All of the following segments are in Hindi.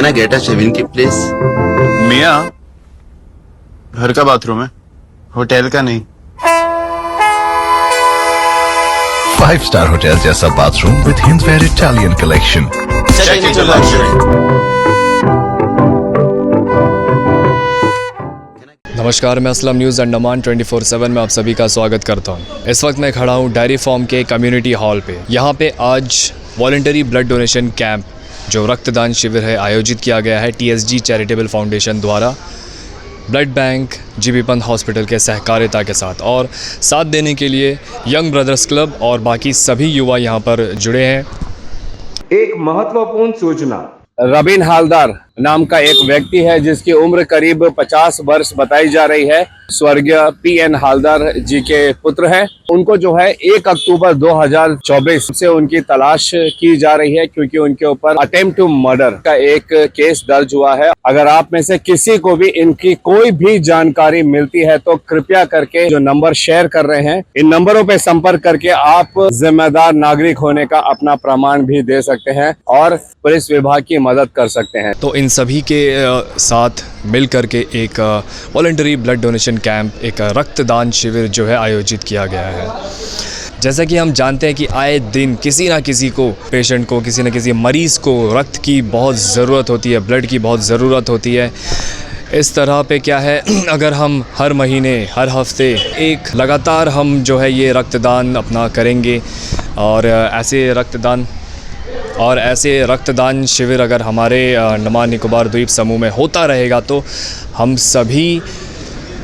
I get a shaving kit, please? मियाँ, घर का बाथरूम है, होटल का नहीं। 5-star होटल जैसा bathroom with Hindware Italian collection. Check into luxury. नमस्कार, मैं असलम न्यूज़ अंडमान 24/7 में आप सभी का स्वागत करता हूं। इस वक्त मैं खड़ा हूं डेयरी फार्म के कम्युनिटी हॉल पे। यहां पे आज वॉलंटरी ब्लड डोनेशन कैंप जो रक्तदान शिविर है आयोजित किया गया है TSG चैरिटेबल फाउंडेशन द्वारा blood bank GB Pant hospital के सहकारिता के साथ, और साथ देने के लिए यंग ब्रदर्स क्लब और बाकी सभी युवा यहां पर जुड़े हैं। एक महत्वपूर्ण सूचना, रबिन हालदार नाम का एक व्यक्ति है जिसकी उम्र करीब 50 वर्ष बताई जा रही है। स्वर्गीय PN हालदार जी के पुत्र हैं। उनको जो है 1 अक्टूबर 2024 से उनकी तलाश की जा रही है, क्योंकि उनके ऊपर अटेम्प्ट टू मर्डर का एक केस दर्ज हुआ है। अगर आप में से किसी को भी इनकी कोई भी जानकारी मिलती है तो कृपया करके जो नंबर शेयर कर रहे हैं, इन नंबरों पे संपर्क करके आप जिम्मेदार नागरिक होने का अपना प्रमाण भी दे सकते हैं और पुलिस विभाग की मदद कर सकते हैं। तो इन सभी के साथ मिल करके एक वॉलंटरी ब्लड डोनेशन कैंप, एक रक्तदान शिविर जो है आयोजित किया गया है। जैसा कि हम जानते हैं कि आए दिन किसी ना किसी को, पेशेंट को, किसी न किसी मरीज़ को रक्त की बहुत ज़रूरत होती है, ब्लड की बहुत ज़रूरत होती है। इस तरह पे क्या है, अगर हम हर महीने, हर हफ्ते एक लगातार हम जो है ये रक्तदान अपना करेंगे और ऐसे रक्तदान शिविर अगर हमारे अंडमान निकोबार द्वीप समूह में होता रहेगा तो हम सभी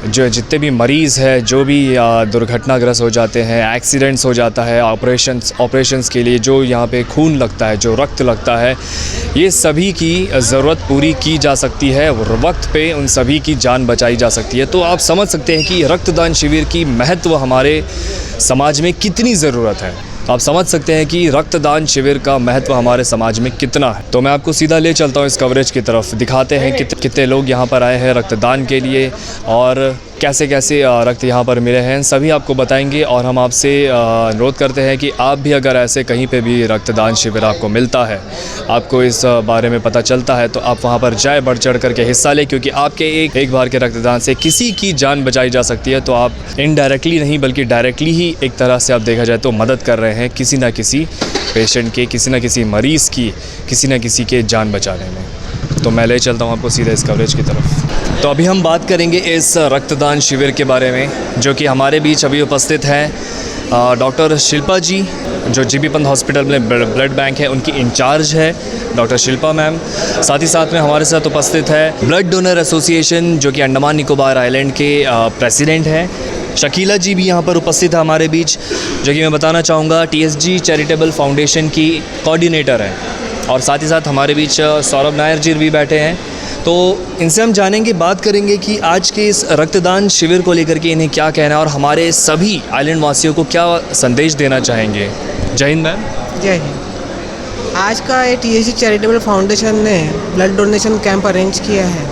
जो जितने भी मरीज़ हैं, जो भी दुर्घटनाग्रस्त हो जाते हैं, एक्सीडेंट्स हो जाता है, ऑपरेशंस के लिए जो यहाँ पे खून लगता है, जो रक्त लगता है, ये सभी की ज़रूरत पूरी की जा सकती है। वक्त पे उन सभी की जान बचाई जा सकती है। तो आप समझ सकते हैं कि रक्तदान शिविर की महत्व हमारे समाज में कितनी ज़रूरत है। आप समझ सकते हैं कि रक्तदान शिविर का महत्व हमारे समाज में कितना है। तो मैं आपको सीधा ले चलता हूँ इस कवरेज की तरफ, दिखाते हैं कितने लोग यहाँ पर आए हैं रक्तदान के लिए और कैसे कैसे रक्त यहाँ पर मिले हैं, सभी आपको बताएंगे। और हम आपसे अनुरोध करते हैं कि आप भी अगर ऐसे कहीं पे भी रक्तदान शिविर आपको मिलता है, आपको इस बारे में पता चलता है, तो आप वहाँ पर जाए, बढ़ चढ़ करके हिस्सा लें, क्योंकि आपके एक बार के रक्तदान से किसी की जान बचाई जा सकती है। तो आप इनडायरेक्टली नहीं बल्कि डायरेक्टली ही एक तरह से आप देखा जाए तो मदद कर रहे हैं किसी न किसी पेशेंट के, किसी न किसी मरीज़ की, किसी न किसी के जान बचाने में। तो मैं ले चलता हूँ आपको सीधे इस कवरेज की तरफ। तो अभी हम बात करेंगे इस रक्तदान शिविर के बारे में, जो कि हमारे बीच अभी उपस्थित हैं डॉक्टर शिल्पा जी, जो जीबी पंत हॉस्पिटल में ब्लड बैंक है, उनकी इंचार्ज है डॉक्टर शिल्पा मैम। साथ ही साथ में हमारे साथ उपस्थित है ब्लड डोनर एसोसिएशन, जो कि अंडमान निकोबार आइलैंड के प्रेसिडेंट हैं। शकीला जी भी यहाँ पर उपस्थित है हमारे बीच, जो कि मैं बताना चाहूँगा TSG चैरिटेबल फाउंडेशन की कोऑर्डिनेटर हैं। और साथ ही साथ हमारे बीच सौरभ नायर जी भी बैठे हैं। तो इनसे हम जानेंगे, बात करेंगे कि आज के इस रक्तदान शिविर को लेकर के इन्हें क्या कहना है और हमारे सभी आइलैंड वासियों को क्या संदेश देना चाहेंगे। जय हिंद मैम। जय हिंद। आज का ये TSG चैरिटेबल फाउंडेशन ने ब्लड डोनेशन कैंप अरेंज किया है,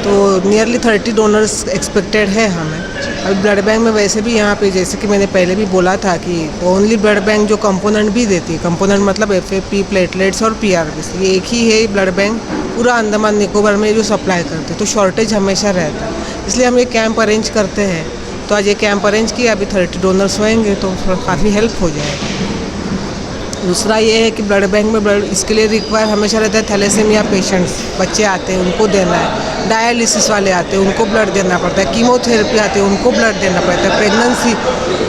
तो नियरली 30 डोनर्स एक्सपेक्टेड है हमें। अभी ब्लड बैंक में वैसे भी यहाँ पे, जैसे कि मैंने पहले भी बोला था कि ओनली ब्लड बैंक जो कंपोनेंट भी देती है, कंपोनेंट मतलब FFP, प्लेटलेट्स और PRBs, ये एक ही है ब्लड बैंक पूरा अंडमान निकोबार में जो सप्लाई करते हैं। तो शॉर्टेज हमेशा रहता है, इसलिए हम ये कैंप अरेंज करते हैं। तो आज ये कैंप अरेंज किया, अभी 30 डोनर्स होंगे तो काफ़ी हेल्प हो जाएगी। दूसरा ये है कि ब्लड बैंक में ब्लड इसके लिए रिक्वायर हमेशा रहता है। थैलेसीमिया पेशेंट्स, बच्चे आते हैं उनको देना है, डायलिसिस वाले आते हैं उनको ब्लड देना पड़ता है, कीमोथेरेपी आते हैं उनको ब्लड देना पड़ता है, प्रेगनेंसी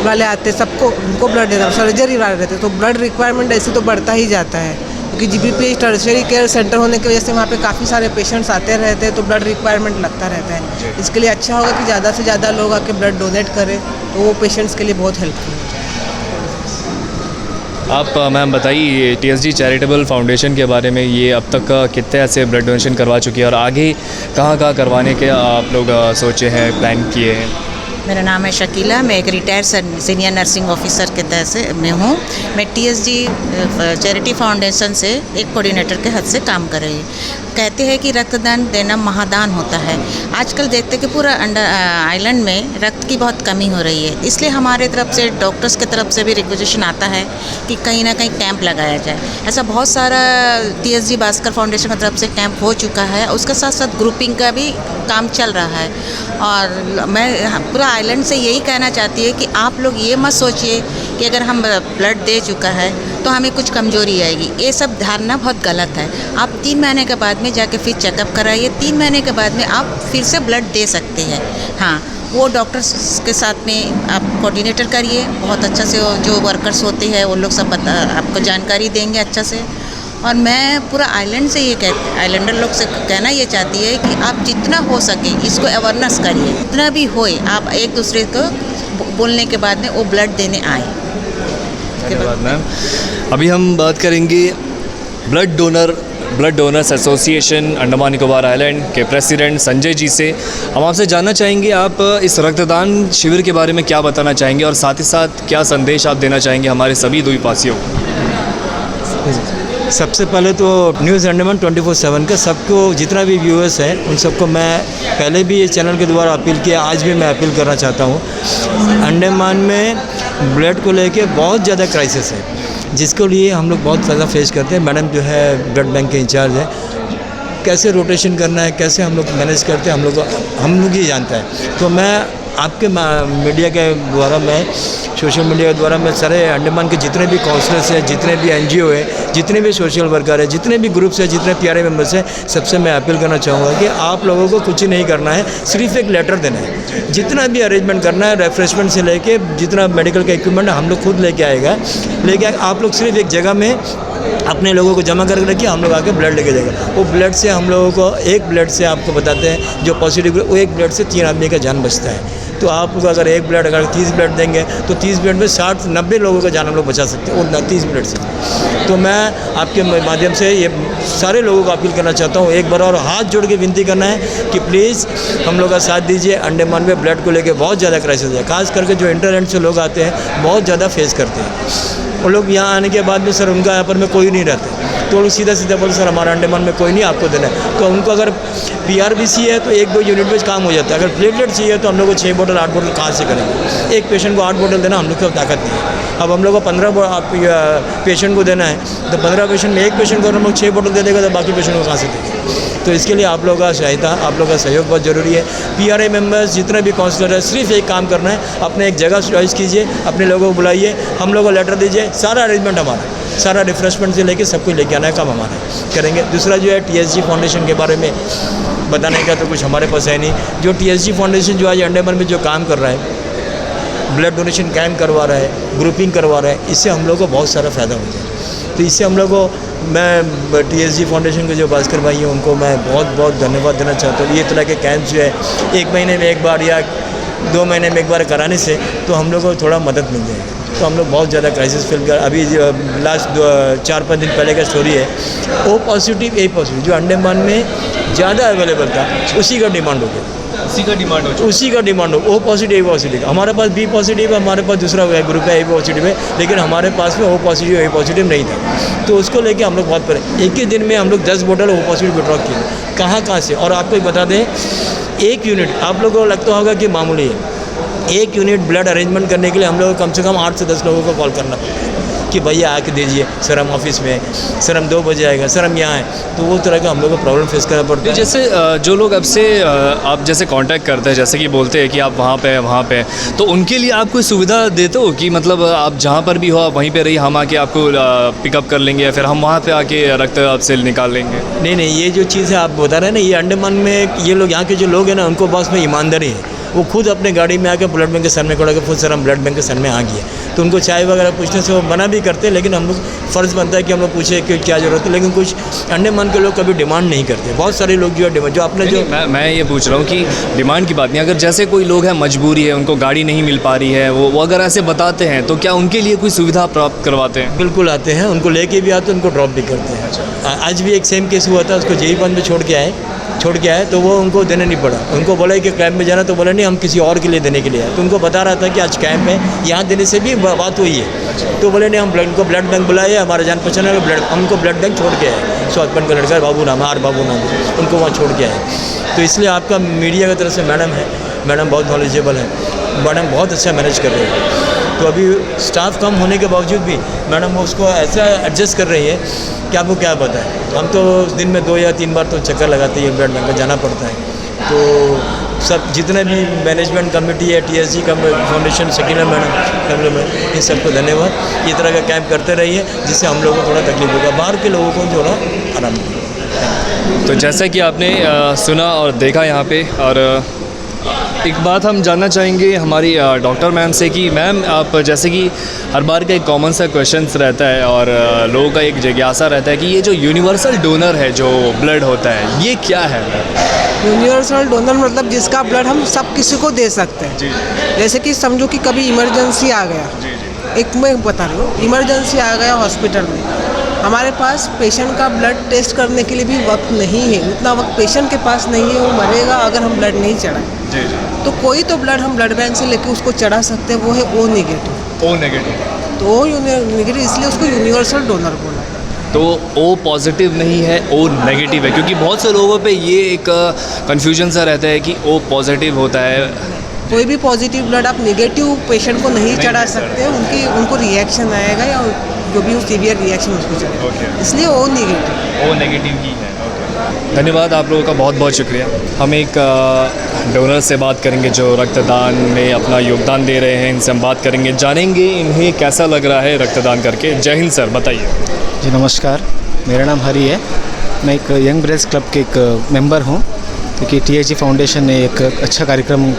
वाले आते हैं सबको उनको ब्लड देना, सर्जरी वाले रहते हैं। तो ब्लड रिक्वायरमेंट ऐसे तो बढ़ता ही जाता है, क्योंकि GBPH टर्शियरी केयर सेंटर होने की वजह से वहाँ पे काफ़ी सारे पेशेंट्स आते रहते हैं, तो ब्लड रिक्वायरमेंट लगता रहता है। इसके लिए अच्छा होगा कि ज़्यादा से ज़्यादा लोग आके ब्लड डोनेट करें, तो वो पेशेंट्स के लिए बहुत हेल्पफुल है। आप मैम बताइए TSG चैरिटेबल फाउंडेशन के बारे में, ये अब तक कितने ऐसे ब्लड डोनेशन करवा चुकी है और आगे कहाँ कहाँ करवाने के आप लोग सोचे हैं, प्लान किए हैं? मेरा नाम है शकीला, मैं एक रिटायर्ड सीनियर नर्सिंग ऑफिसर के तहत से मैं हूँ। मैं TSG चैरिटी फाउंडेशन से एक कोऑर्डिनेटर के हद से काम कर रही हूँ। कहते हैं कि रक्तदान देना महादान होता है। आजकल देखते कि पूरा आइलैंड में रक्त की बहुत कमी हो रही है, इसलिए हमारे तरफ से डॉक्टर्स की तरफ से भी रिक्वेजिशन आता है कि कहीं ना कहीं कैंप लगाया जाए। ऐसा बहुत सारा TSG भास्कर फाउंडेशन की तरफ से कैंप हो चुका है, उसके साथ साथ ग्रुपिंग का भी काम चल रहा है। और मैं पूरा आइलैंड से यही कहना चाहती है कि आप लोग ये मत सोचिए कि अगर हम ब्लड दे चुका है तो हमें कुछ कमजोरी आएगी। ये सब धारणा बहुत गलत है। आप 3 महीने के बाद में जाके फिर चेकअप कराइए, 3 महीने के बाद में आप फिर से ब्लड दे सकते हैं। हाँ, वो डॉक्टर्स के साथ में आप कोऑर्डिनेटर करिए, बहुत अच्छा से जो वर्कर्स होते हैं वो लोग सब आपको जानकारी देंगे अच्छा से। और मैं पूरा आइलैंड से ये आइलैंडर लोग से कहना ये चाहती है कि आप जितना हो सके इसको अवेयरनेस करिए, जितना भी होए आप एक दूसरे को बोलने के बाद में वो ब्लड देने आए। धन्यवाद मैम। अभी हम बात करेंगे blood donors association Andaman Nicobar island के प्रेसिडेंट संजय जी से। हम आपसे जानना चाहेंगे आप इस रक्तदान शिविर के बारे में क्या बताना चाहेंगे और साथ ही साथ क्या संदेश आप देना चाहेंगे हमारे सभी द्वीपवासियों को। सबसे पहले तो न्यूज़ अंडमान 24/7 का सबको जितना भी व्यूअर्स हैं उन सबको मैं पहले भी इस चैनल के द्वारा अपील किया, आज भी मैं अपील करना चाहता हूँ। अंडमान में ब्लड को लेके बहुत ज़्यादा क्राइसिस है, जिसके लिए हम लोग बहुत ज़्यादा फेस करते हैं। मैडम जो है ब्लड बैंक के इंचार्ज है, कैसे रोटेशन करना है, कैसे हम लोग मैनेज करते हैं हम लोग ही जानता है। तो मैं आपके मीडिया के द्वारा, मैं सोशल मीडिया के द्वारा मैं सारे अंडमान के जितने भी काउंसलर्स हैं, जितने भी NGO है, जितने भी सोशल वर्कर है, जितने भी ग्रुप्स हैं, जितने PRA मेंबर्स हैं, सबसे मैं अपील करना चाहूँगा कि आप लोगों को कुछ नहीं करना है, सिर्फ एक लेटर देना है। जितना भी अरेंजमेंट करना है, रेफ्रेशमेंट से लेके जितना मेडिकल का इक्विपमेंट हम लोग खुद लेके आएगा, लेके आप लोग सिर्फ एक जगह में अपने लोगों को जमा करके रखिए, हम लोग आके ब्लड लेके जाएगा। वो ब्लड से हम लोगों को एक ब्लड से आपको बताते हैं जो पॉजिटिव, वो एक ब्लड से 3 आदमी का जान बचता है। तो आप लोग अगर एक ब्लड अगर 30 ब्लड देंगे तो 30 ब्लड में 60-90 लोगों का जान हम लोग बचा सकते हैं, और 30 ब्लड से। तो मैं आपके माध्यम से ये सारे लोगों को अपील करना चाहता हूँ, एक बार और हाथ जोड़ के विनती करना है कि प्लीज़ हम लोग का साथ दीजिए। अंडमान में ब्लड को लेकर बहुत ज़्यादा क्राइसिस है, खास करके जो इंटरनेट से लोग आते हैं बहुत ज़्यादा फेस करते हैं। वो लोग यहाँ आने के बाद में सर उनका यहाँ पर में कोई नहीं रहता, तो लोग सीधा बोलते सर हमारा अंडमान में कोई नहीं, आपको देना है। तो उनको अगर PRBC है तो 1-2 यूनिट में काम हो जाता है। अगर प्लेटलेट चाहिए तो हम लोग को 6 बोतल 8 बोतल कहाँ से करेंगे? एक पेशेंट को 8 बोतल देना हम लोग को ताकत नहीं है। अब हम लोग को 15 पेशेंट को देना है, तो 15 पेशेंट में एक पेशेंट को हम लोग 6 बोतल दे देगा, तो बाकी पेशेंट को कहाँ से देंगे? तो इसके लिए आप लोगों का सहायता, आप लोगों का सहयोग बहुत ज़रूरी है। PRA मेंबर्स जितने भी काउंसलर है, सिर्फ एक काम करना है, अपने एक जगह चॉइस कीजिए, अपने लोगों को बुलाइए, हम लोगों को लेटर दीजिए, सारा अरेंजमेंट हमारा, सारा रिफ्रेशमेंट से लेके सब कुछ लेके आना है, काम हमारा करेंगे। दूसरा जो है TSG फाउंडेशन के बारे में बताने का तो कुछ हमारे पास है नहीं। जो TSG फाउंडेशन जो आज अंडमान में जो काम कर रहा है, ब्लड डोनेशन कैंप करवा रहा है, ग्रुपिंग करवा रहा है, इससे हम लोग को बहुत सारा फ़ायदा होता है। तो इससे हम लोग को, मैं TSG फाउंडेशन के जो भास्कर भाई हैं उनको मैं बहुत बहुत धन्यवाद देना चाहता हूँ। ये तरह के कैंप जो है 1 महीने में एक बार या 2 महीने में एक बार कराने से तो हम लोग को थोड़ा मदद मिल जाएगी। तो हम लोग बहुत ज़्यादा क्राइसिस फील कर, अभी लास्ट 4-5 दिन पहले का स्टोरी है, O पॉजिटिव A पॉजिटिव जो अंडमान में ज़्यादा अवेलेबल था, उसी का डिमांड हो गया, उसी का डिमांड हो। O पॉजिटिव A पॉजिटिव, हमारे पास B पॉजिटिव है, हमारे पास दूसरा ग्रुप है A पॉजिटिव है, लेकिन हमारे पास में O पॉजिटिव A पॉजिटिव नहीं था। तो उसको लेके हम लोग बहुत परे, एक ही दिन में हम लोग 10 बोतल O पॉजिटिव विड्रॉ किए, कहाँ से। और आपको बता दें, 1 यूनिट आप लोगों को लगता होगा कि मामूली है, 1 यूनिट ब्लड अरेंजमेंट करने के लिए हम लोग कम से कम 8 से 10 लोगों को कॉल करना पड़ता है कि भैया आके दीजिए, सर हम ऑफिस में, सर हम 2 बजे आएगा, सर हम यहाँ हैं। तो वो तरह का हम लोग को प्रॉब्लम फेस करना पड़ता है। जैसे जो लोग आप जैसे कांटेक्ट करते हैं, जैसे कि बोलते हैं कि आप वहाँ पे तो उनके लिए आप कोई सुविधा देते हो कि मतलब आप जहाँ पर भी हो आप वहीं पे रहिए, हम आके आपको पिकअप कर लेंगे या फिर हम वहाँ पे आके रक्त आपसे निकाल लेंगे? नहीं, ये जो चीज़ है आप बता रहे हैं ना, ये अंडमान में ये लोग, यहाँ के जो लोग हैं ना, उनको पास में ईमानदारी है। वो खुद अपने गाड़ी में आकर ब्लड बैंक के सर में खड़ा कर खुद सर हम ब्लड बैंक के सर में आ गए। तो उनको चाय वगैरह पूछने से वो मना भी करते हैं, लेकिन हम लोग फ़र्ज़ बनता है कि हम लोग पूछे कि क्या ज़रूरत है। लेकिन कुछ अंडमान के लोग कभी डिमांड नहीं करते। बहुत सारे लोग जो है डिमांड, जो अपने जो मैं ये पूछ रहा हूँ कि डिमांड की बात नहीं, अगर जैसे कोई लोग हैं मजबूरी है, उनको गाड़ी नहीं मिल पा रही है, वो अगर ऐसे बताते हैं तो क्या उनके लिए कोई सुविधा प्राप्त करवाते हैं? बिल्कुल आते हैं, उनको लेके भी आते हैं, उनको ड्रॉप भी करते हैं। आज भी एक सेम केस हुआ था, उसको JE बंद में छोड़ के आए, तो वो उनको देने नहीं पड़ा। उनको बोला कि कैंप में जाना, तो बोला नहीं हम किसी और के लिए देने के लिए आए। तो उनको बता रहा था कि आज कैंप है, यहाँ देने से भी बात हुई है। तो बोले नहीं, हम उनको ब्लड बैंक बुलाए, हमारे जान पहचान है, ब्लड हमको ब्लड बैंक छोड़ के आए। स्वातपन का लड़का बाबू नाम, आर बाबू नाम, उनको वहाँ छोड़ के आए। तो इसलिए आपका मीडिया की तरफ से मैडम है, मैडम बहुत नॉलेजेबल है, मैडम बहुत अच्छा मैनेज कर रही है। तो अभी स्टाफ कम होने के बावजूद भी मैडम वो उसको ऐसा एडजस्ट कर रही है कि आपको क्या पता है। हम तो दिन में 2 या 3 बार तो चक्कर लगाते हैं, ब्लड बैंक जाना पड़ता है। तो सब जितने भी मैनेजमेंट कमेटी है, TSG का फाउंडेशन, शकीला मैडम, इन सबको धन्यवाद। इस तरह का कैंप करते रहिए जिससे हम लोगों को थोड़ा तकलीफ होगा, बाहर के लोगों को जो ना आराम मिले। तो जैसा कि आपने सुना और देखा यहाँ पे, और एक बात हम जानना चाहेंगे हमारी डॉक्टर मैम से कि मैम आप, जैसे कि हर बार का एक कॉमन सा क्वेश्चंस रहता है और लोगों का एक जिज्ञासा रहता है कि ये जो यूनिवर्सल डोनर है, जो ब्लड होता है, ये क्या है? यूनिवर्सल डोनर मतलब जिसका ब्लड हम सब किसी को दे सकते हैं। जैसे कि समझो कि कभी इमरजेंसी आ गया, एक मैं बता रही हूँ, इमरजेंसी आ गया हॉस्पिटल में, हमारे पास पेशेंट का ब्लड टेस्ट करने के लिए भी वक्त नहीं है, उतना वक्त पेशेंट के पास नहीं है, वो मरेगा अगर हम ब्लड नहीं चढ़ाएं। तो कोई तो ब्लड हम ब्लड बैंक से लेके उसको चढ़ा सकते हैं, वो है O नेगेटिव। O नेगेटिव, तो नेगेटिव इसलिए उसको यूनिवर्सल डोनर बोला। तो O पॉजिटिव नहीं है, O नेगेटिव है, क्योंकि बहुत से लोगों पे ये एक कन्फ्यूजन सा रहता है कि O पॉजिटिव होता है। कोई भी पॉजिटिव ब्लड आप नेगेटिव पेशेंट को नहीं चढ़ा सकते, उनको रिएक्शन आएगा या जो भी सीवियर रिएक्शन उसको चलेगा, इसलिए O नेगेटिव ही है। धन्यवाद, आप लोगों का बहुत बहुत शुक्रिया। हम एक डोनर से बात करेंगे जो रक्तदान में अपना योगदान दे रहे हैं, इनसे हम बात करेंगे, जानेंगे इन्हें कैसा लग रहा है रक्तदान करके। जय हिंद सर, बताइए। जी नमस्कार, मेरा नाम हरी है, मैं एक यंग ब्रेस्ट क्लब के एक मेंबर हूँ, क्योंकि TSG फाउंडेशन ने एक अच्छा कार्यक्रम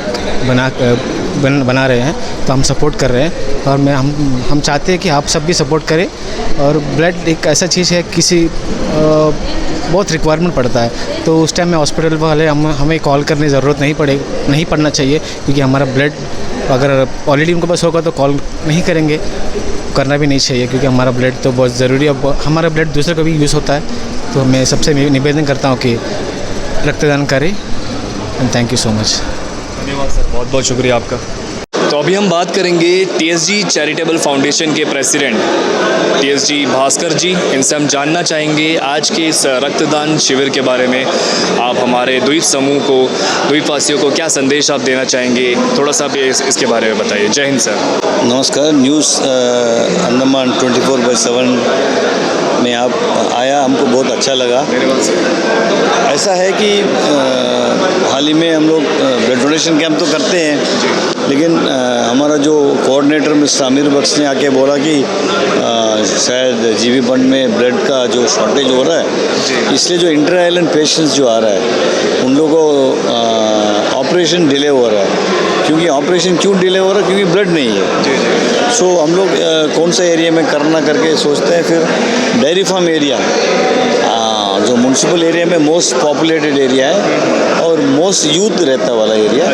बना रहे हैं, तो हम सपोर्ट कर रहे हैं। और हम चाहते हैं कि आप सब भी सपोर्ट करें। और ब्लड एक ऐसा चीज़ है, किसी बहुत रिक्वायरमेंट पड़ता है, तो उस टाइम में हॉस्पिटल वाले हमें कॉल करने की ज़रूरत नहीं पड़ना चाहिए, क्योंकि हमारा ब्लड अगर ऑलरेडी उनके पास होगा तो कॉल नहीं करेंगे, करना भी नहीं चाहिए, क्योंकि हमारा ब्लड तो बहुत ज़रूरी है। हमारा ब्लड दूसरे का भी यूज़ होता है, तो मैं सबसे निवेदन करता हूँ कि रक्तदान करें। And thank you so much. धन्यवाद सर, बहुत बहुत शुक्रिया आपका। तो अभी हम बात करेंगे TSG चैरिटेबल फाउंडेशन के प्रेसिडेंट TSG भास्कर जी, इनसे हम जानना चाहेंगे आज के इस रक्तदान शिविर के बारे में। आप हमारे द्वीप समूह को, द्वीपवासियों को क्या संदेश आप देना चाहेंगे, थोड़ा सा भी इसके बारे में बताइए। जय हिंद सर। नमस्कार, न्यूज़ अंडमान 24/7 में आप आया, हमको बहुत अच्छा लगा। ऐसा है कि हाल ही में हम लोग ब्लड डोनेशन कैंप तो करते हैं, लेकिन हमारा जो कोऑर्डिनेटर मिस्टर आमिर बख्श ने आके बोला कि शायद GB फंड में ब्लड का जो शॉर्टेज हो रहा है, इसलिए जो इंटर आइलैंड पेशेंट्स जो आ रहा है उन लोगों को ऑपरेशन डिले हो रहा है। क्योंकि ऑपरेशन क्यों डिले हो रहा है? क्योंकि ब्लड नहीं है। सो हम लोग कौन सा एरिया में करना करके सोचते हैं। फिर डेयरी फार्म एरिया जो म्यूनसिपल एरिया में मोस्ट पॉपुलेटेड एरिया है और मोस्ट यूथ रहता वाला एरिया,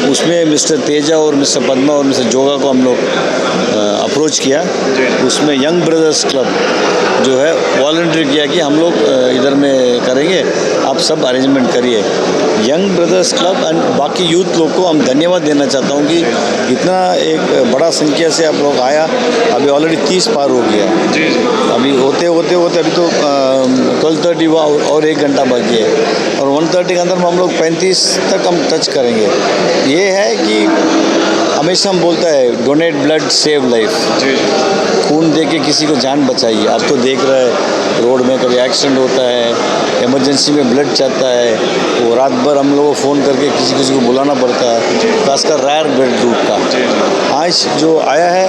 उसमें मिस्टर तेजा और मिस्टर पद्मा और मिस्टर जोगा को हम लोग अप्रोच किया। उसमें यंग ब्रदर्स क्लब जो है वॉलंटियर किया कि हम लोग इधर में करेंगे, आप सब अरेंजमेंट करिए। यंग ब्रदर्स क्लब एंड बाकी यूथ लोग को हम धन्यवाद देना चाहता हूँ कि इतना एक बड़ा संख्या से आप लोग आया। अभी ऑलरेडी 30 पार हो गया, अभी होते अभी तो 12:30 हुआ और 1 घंटा बाकी है, और 1:30 के अंदर में हम लोग 35 तक हम टच करेंगे। ये है कि हमेशा हम बोलता है डोनेट ब्लड सेव लाइफ, खून दे के किसी को जान बचाइए। आप तो देख रहे हैं रोड में कभी एक्सीडेंट होता है, इमरजेंसी में ब्लड चाहता है, वो रात भर हम लोगों को फ़ोन करके किसी को बुलाना पड़ता है, खासकर रायर ब्लड ग्रुप का। आज जो आया है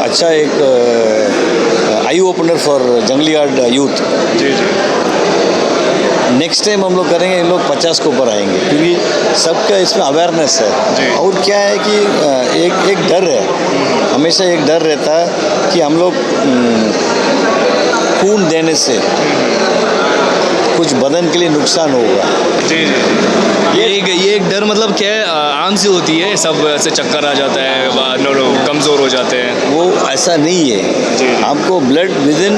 अच्छा एक आई ओपनर फॉर जंगली आर्ट यूथ। नेक्स्ट टाइम हम लोग करेंगे, इन लोग 50 के ऊपर आएंगे, क्योंकि सबका इसमें अवेयरनेस है। और क्या है कि एक डर है, हमेशा एक डर रहता है कि हम लोग खून देने से कुछ बदन के लिए नुकसान होगा। ये एक डर मतलब क्या है, आम सी होती है, सब ऐसे चक्कर आ जाता है, कमज़ोर हो जाते हैं। वो ऐसा नहीं है, आपको ब्लड विदिन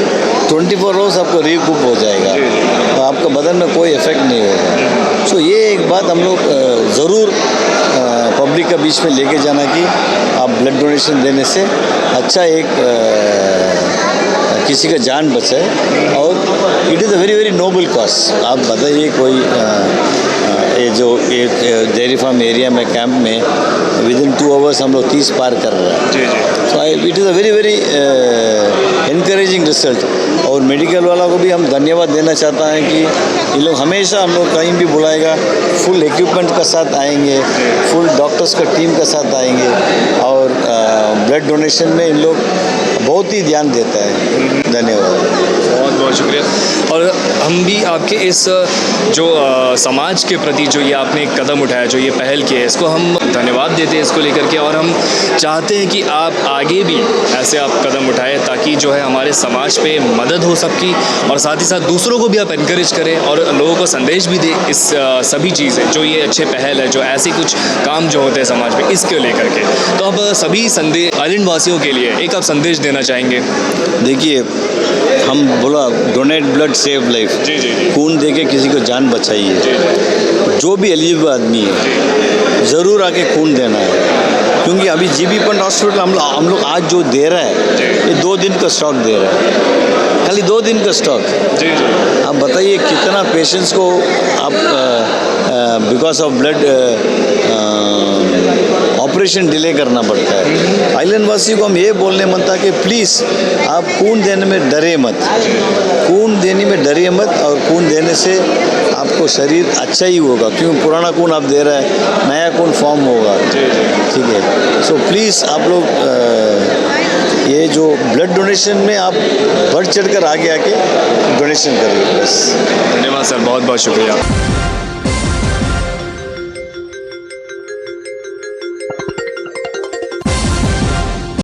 24 आवर्स आपको रिकूप हो जाएगा और आपका बदन में कोई इफेक्ट नहीं होगा। सो ये एक बात हम लोग ज़रूर पब्लिक का बीच में लेके जाना कि आप ब्लड डोनेशन देने से अच्छा एक किसी का जान बचाए और it is a very very noble cause. आप बताइए कोई ये जो एक डेयरी फार्म एरिया में कैंप में विदिन 2 आवर्स हम लोग 30 पार कर रहे हैं। जी जी। तो it is a very very encouraging result. और मेडिकल वाला को भी हम धन्यवाद देना चाहता है कि ये लोग हमेशा हम लोग कहीं भी बुलाएगा फुल इक्विपमेंट का साथ आएंगे, फुल डॉक्टर्स का टीम का साथ आएंगे और ब्लड डोनेशन में इन लोग बहुत ही ध्यान देता है। धन्यवाद, बहुत बहुत शुक्रिया। और हम भी आपके इस जो समाज के प्रति जो ये आपने एक कदम उठाया, जो ये पहल की है, इसको हम धन्यवाद देते हैं इसको लेकर के। और हम चाहते हैं कि आप आगे भी ऐसे आप कदम उठाएं ताकि जो है हमारे समाज पे मदद हो सबकी, और साथ ही साथ दूसरों को भी आप इनकरेज करें और लोगों को संदेश भी दें इस सभी चीज़ें जो ये अच्छे पहल है, जो ऐसे कुछ काम जो होते हैं समाज में, इसके लेकर के। तो अब सभी संदेश आइलैंड वासियों के लिए एक आप संदेश देना चाहेंगे? देखिए, हम बोला डोनेट ब्लड सेव लाइफ। जी जी जी। खून दे के किसी को जान बचाइए। जो भी एलिजिबल आदमी है ज़रूर आके खून देना है, क्योंकि अभी जीबी पंत हॉस्पिटल हम लोग आज जो दे रहा है ये 2 दिन का स्टॉक दे रहा है, खाली 2 दिन का स्टॉक। जी जी। आप बताइए कितना पेशेंट्स को आप because of blood operation delay करना पड़ता है। आइलैंड वासी को हम ये बोलने मनता कि प्लीज़ आप खून देने में डरे मत, खून देने में डरिए मत, और खून देने से आपको शरीर अच्छा ही होगा, क्योंकि पुराना खून आप दे रहा है, नया खून फॉर्म होगा। ठीक है, सो प्लीज़ आप लोग ये जो ब्लड डोनेशन में आप बढ़ चढ़ कर आगे आके डोनेशन करिए बस। धन्यवाद सर, बहुत बहुत शुक्रिया।